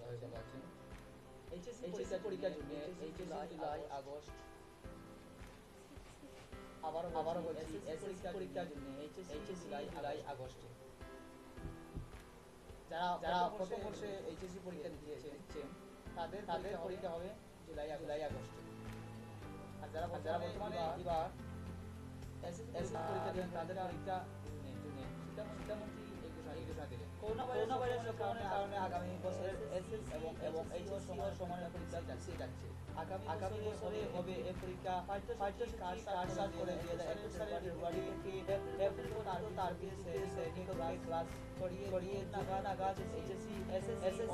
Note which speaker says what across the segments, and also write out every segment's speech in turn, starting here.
Speaker 1: হয়তো পাচ্ছেন। এইচএসসি পরীক্ষার জন্য এইচএসসি জুলাই আগস্ট, আবারও বলছি এসএসসি পরীক্ষার জন্য এইচএসসি জুলাই আগস্টে। যারা প্রথম বর্ষে এইচএসসি পরীক্ষা দিচ্ছেন তাদের পরীক্ষা হবে জুলাই আগস্টে। আর যারা বর্তমানে এবার এসএসসি পরীক্ষা দেবেন তাদের পরীক্ষা জুনে। শিক্ষামন্ত্রী এই ঘোষণা দিলেন। করোনা ভাইরাসের কারণে আগামী বছরের এসএসসি এবং এইচএসসি সমানের পরীক্ষা যাচ্ছে। আগামী বছরে হবে এই পরীক্ষা পাঠ্যসূচি কাজ করে 2021 সালের ফেব্রুয়ারি থেকে এপ্রিল পর্যন্ত তার শ্রেণী ক্লাস করিয়ে নাগাদ এইচএসসি এসএসসি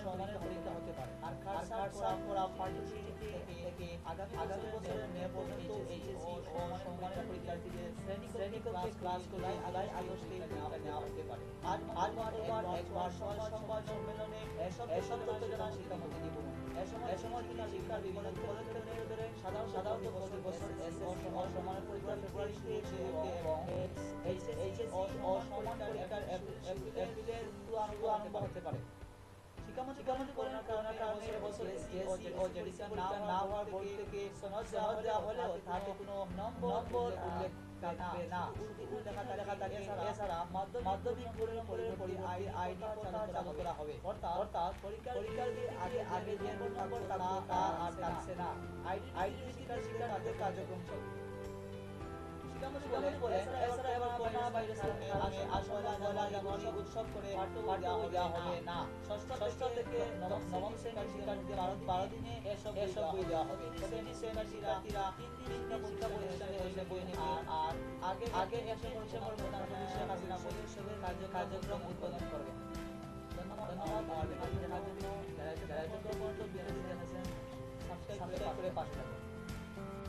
Speaker 1: সমানের পরীক্ষা হতে পারে। আর খাস করা পাঠ্যসূচি থেকে আগামী বছরের মে পর্যন্ত এইচএসসি সমানের পরীক্ষার্থীদের শ্রেণী ক্লাস জুলাই আগস্টে নেওয়া হতে পারে। আজ একবার সংবাদ সম্মেলনে এসব তথ্য জানান শিক্ষামন্ত্রী দীপু। এ সময় তিনি শিক্ষার বিভিন্ন পদক্ষেপ তুলে ধরেন। সাধারণত প্রতি বছর এসএসসি সমানের পরীক্ষা ফেব্রুয়ারি থেকে এবং এইচএসসি সমান পরীক্ষার এপ্রিলের আরম্ভ হতে পারে। শিক্ষামন্ত্রী করোনার কারণে এবছর এসএসসি ও জেডিসি না হওয়ার বোর্ড থেকে সনদ দেওয়া হলেও তাতে কোনো নম্বর উল্লেখ থাকবে না। লেখা থাকে এছাড়া মাধ্যমিক পরীক্ষার আইডি চালু করা হবে। অর্থাৎ পরীক্ষার্থীর আগে যে নম্বর তা আর থাকছে না। আইডি শিক্ষার্থীদের কার্যক্রম চলবে। শিক্ষামন্ত্রী বলেন এছাড়া এবার করোনা ভাইরাসের কারণে আসলে জানুয়ারি উৎসব করে পাঠ্য দেওয়া হবে না। ষষ্ঠ থেকে নবম শ্রেণীর শিক্ষার্থীদের 12 দিনে এসব বই দেওয়া হবে। শ্রেণীর শিক্ষার্থীরা 3 দিন শিক্ষা প্রতিষ্ঠানে এসে বই নেবে। আর আগে এসে ডিসেম্বর প্রধানমন্ত্রী শেখ হাসিনা বই উৎসবের কার্যক্রম উদ্বোধন করবেন।